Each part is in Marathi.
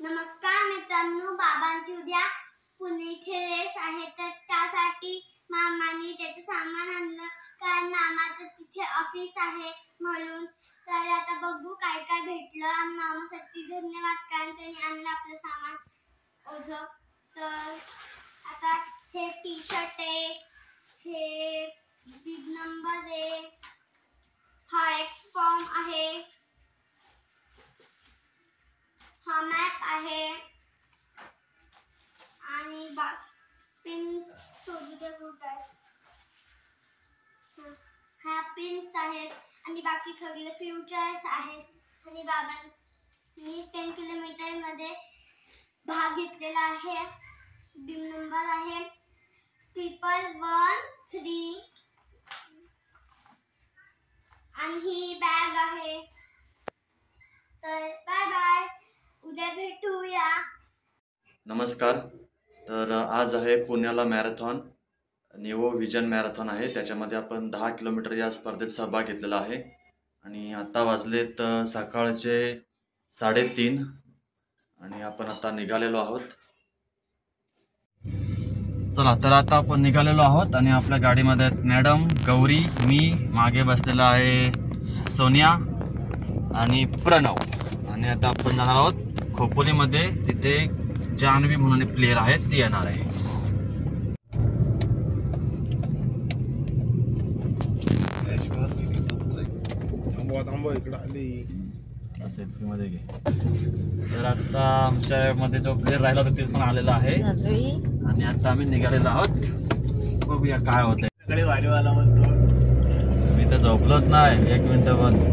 नमस्कार मित्रांनो, बाबांची उद्या पुणे इथे रेस आहे तर त्यासाठी मामांनी त्याचं सामान आणलं कारण मामाचं तिथे ऑफिस आहे म्हणून। तर आता बघू काय काय भेटलं आणि मामासाठी धन्यवाद कारण त्यांनी आणलं आपलं सामान ओझं। तर आता हे टी शर्ट आहे, हे बिग नंबर आहे, हा एक फॉर्म आहे, हा मॅप आहे आणि पिन शोधूया कुठे आहे, हा पिन्स आहेत आणि बाकी सगळे फ्युचर्स आहेत। आणि बाबांनी 10 किलोमीटर मध्ये भाग घेतलेला आहे। बिग नंबर आहे 1113 आणि ही बॅग आहे। तर बाय बाय, उद्या भेटूया। नमस्कार। तर आज आहे पुण्याला मॅरेथॉन, नेवो विजन मॅरेथॉन आहे। त्याच्यामध्ये आपण 10 किलोमीटर या स्पर्धेत सहभाग घेतलेला आहे आणि आता वाजलेत सकाळचे 3:30 आणि आपण आता निघालेलो आहोत। चला, तर आता आपण निघालेलो आहोत आणि आपल्या गाडीमध्ये मॅडम, गौरी, मी, मागे बसलेला आहे सोनिया आणि प्रणव। आणि आता आपण जाणार आहोत खोपोलीमध्ये, तिथे जान्हवी म्हणून प्लेयर आहेत ती येणार आहे। सेल्फी मध्ये घे। तर आता आमच्या मध्ये जो प्लेयर राहिला होता ते पण आलेला आहे आणि आता आम्ही निघालेलो आहोत। बघूया काय होतंय। वारीवाला म्हणतो मी तर झोपलोच नाही 1 मिनिट पण।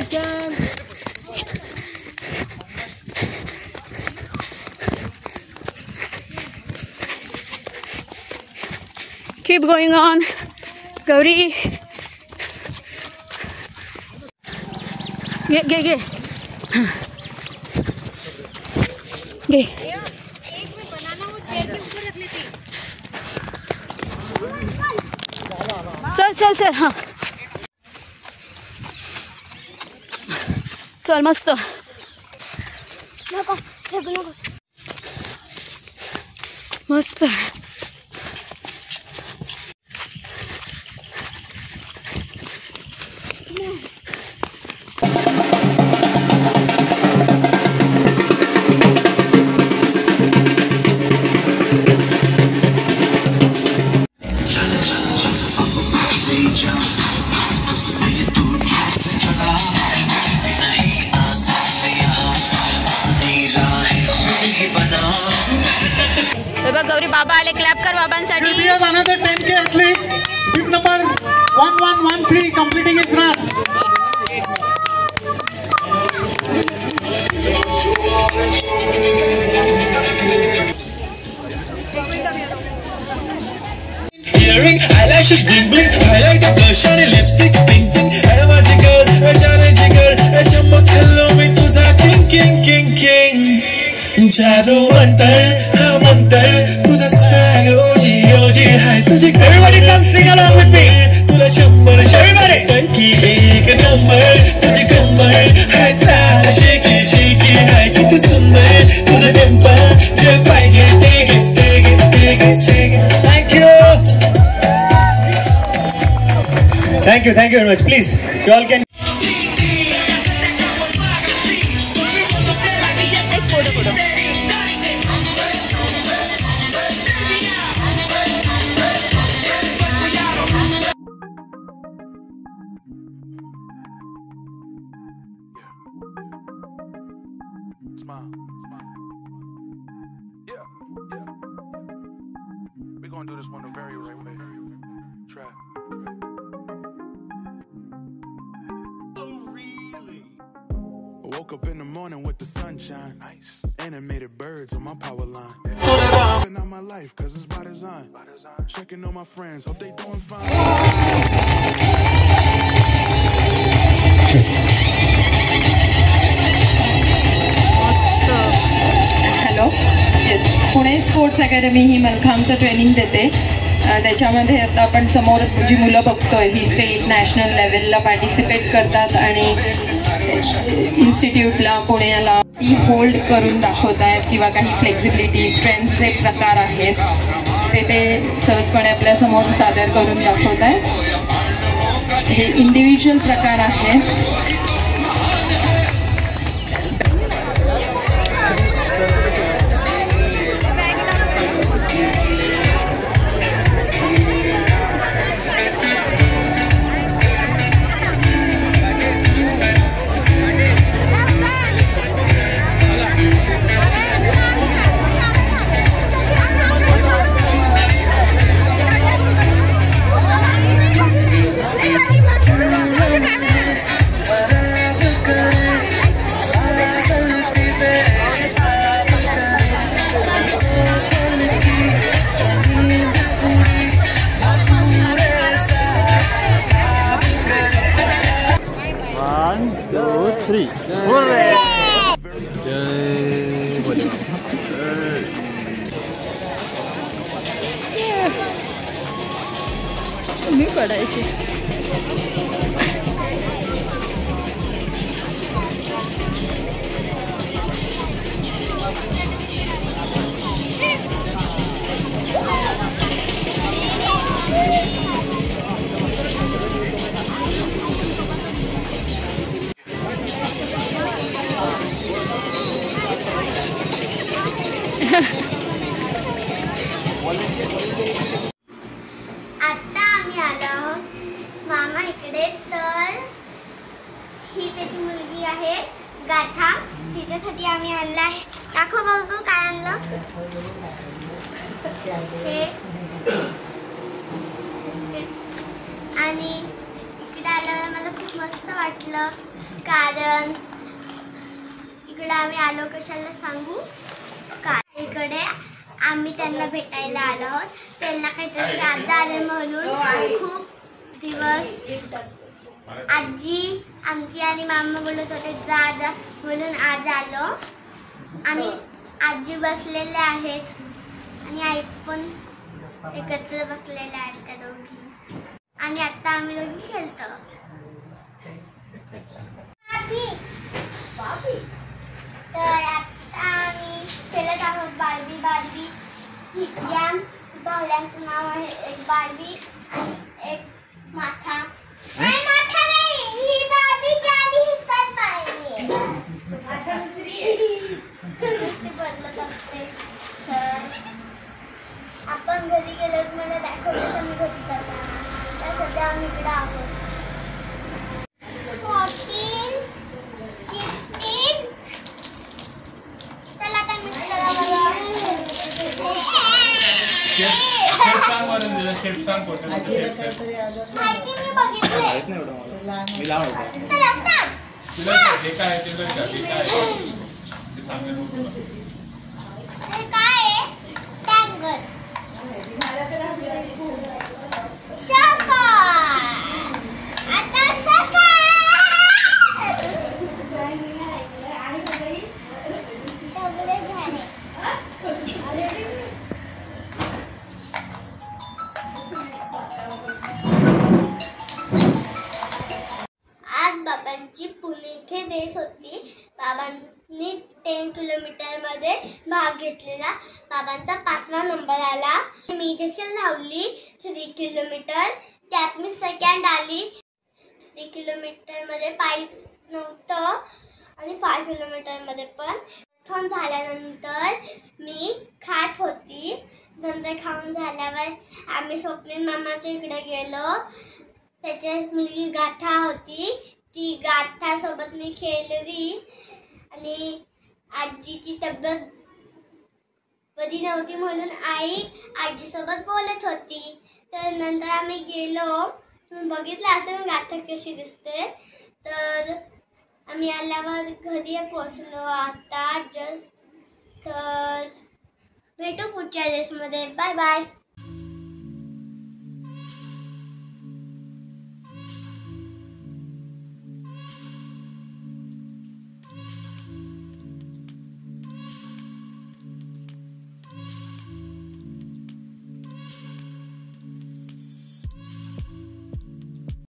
जा run. Keep going on. Gauri. Get. Get. चल हाँ चल मस्त मस्त गौरी बाबा आले क्लॅप कर बाबांसाठी another 10K athlete team number 1113 completing his run. Earring, eyelashes bling bling, highlight the blush and lipstick pink pink. Hey magical, achane jigar, chammak chalo mein tuza king king king king. जादू मंतर, हाँ मंतर, तुझा swag ओजी ओजी है तुझे everybody come sing along with me. तुला शंभर शंभर की एक नंबर, तुझे कमर है चाल shaky shaky है किती सुंदर तुझा डिंपल जे पाहिजे take it take it take it take it. Thank you very much. Please, you all can. Smile. Yeah. We're gonna do this one the very right way. Try. Oh, really? I woke up in the morning with the sunshine. Nice. Animated birds on my power line. Living out my life cause it's by design. Checking on my friends, hope they doing fine. Hello yes Pune sports academy ही मलखांबचं ट्रेनिंग देते त्याच्यामध्ये आता आपण समोर जी मुलं बघतोय ही स्टेट नॅशनल लेवलला पार्टिसिपेट करतात आणि इन्स्टिट्यूटला पुण्याला ती होल्ड करून दाखवत आहेत किंवा काही फ्लेक्झिबिलिटी स्ट्रेंथचे प्रकार आहेत ते सहजपणे आपल्यासमोर सादर करून दाखवत आहेत हे इंडिव्हिज्युअल प्रकार आहे मी पडायची आता आम्ही आलो आहोत मामा इकडे तर ही त्याची मुलगी आहे गाथा तिच्यासाठी आम्ही आणलं आहे दाखव बघू काय आणलं हे आणि इकडे आल्यावर मला खूप मस्त वाटलं कारण इकडे आम्ही आलो कशाला सांगू का इकडे आम्ही त्यांना भेटायला आलो आहोत. त्यांना काहीतरी आजार आहे म्हणून खूप दिवस आजी आमची आणि मामा बोलत होते जा म्हणून आज आलो. आणि आजी बसलेले आहेत आणि आई पण एकत्र बसलेल्या आहेत त्या दोघी. आणि आता आम्ही दोघी खेळतो. तर आता आम्ही खेळत आहोत बार्बी. बार्बी हिच्या भावड्यांचं नाव आहे, एक बार्बी आणि एक माथा. माथा नाही, ही बार्बी आणि ही पण बार्बी माथा दुसरी बदलत असते. तर आपण घरी गेलो मला दाखवलं मी घरी जाताना. तर सध्या आम्ही इकडे आहोत. 14, 16. चला आता मिक्स करा माहिती मी बघितलंय. चला स्टार्ट. हे काय आहे? टँगल. आता सकाळ सगळे झाले. आज बाबांची पुणे इथे रेस होती. बाबांनी 10 किलोमीटरमध्ये भाग घेतलेला. बाबांचा 5वा नंबर आला. मी देखील धावली 3 किलोमीटर. त्यात मी सेकंड आली. 3 किलोमीटरमध्ये पाय नव्हतं आणि 5 किलोमीटरमध्ये पण. मॅरेथॉन झाल्यानंतर मी खात होती. नंतर खाऊन झाल्यावर आम्ही स्वप्नील मामाच्या इकडे गेलो. त्याची मुलगी गाथा होती. ती गाथासोबत मी खेळली. आणि आजीची तब्येत बरी नव्हती म्हणून आई आजीसोबत बोलत होती. तर नंतर आम्ही गेलो. तुम्ही बघितलं असेल गाथा कशी दिसते. तर आम्ही आल्यावर घरी पोचलो आता जस्ट. तर भेटू पुढच्या रेसमध्ये. Bye bye.